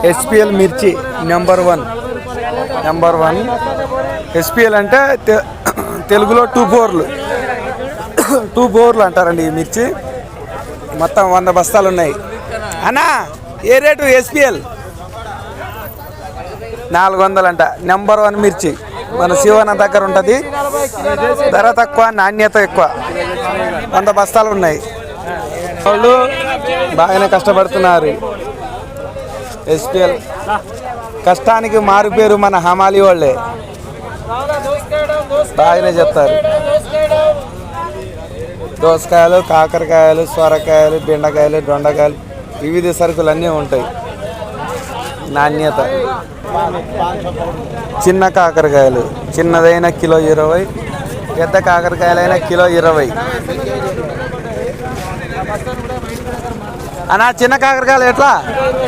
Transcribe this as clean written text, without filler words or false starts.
SPL మిర్చి number one. SPL అంటే తెలుగులో 2 4 అంటారండి ఈ మిర్చి. మొత్తం 100 బస్తాలు ఉన్నాయి అన్నా. ఏ రేటు ఎస్పిఎల్? 400 అంట. నెంబర్ వన్ మిర్చి మన శివన్న దగ్గర ఉంటుంది. ధర తక్కువ, నాణ్యత ఎక్కువ. 100 బస్తాలు ఉన్నాయి. వాళ్ళు బాగానే కష్టపడుతున్నారు. ఎస్పిఎల్ కష్టానికి మారు పేరు మన హమాలి వాళ్ళే. బాగానే చెప్తారు. దోసకాయలు, కాకరకాయలు, సొరకాయలు, బెండకాయలు, దొండకాయలు, వివిధ సరుకులు అన్నీ ఉంటాయి. నాణ్యత. చిన్న కాకరకాయలు చిన్నదైన కిలో 20, పెద్ద కాకరకాయలైన కిలో 20. అన్నా చిన్న కాకరకాయలు ఎట్లా?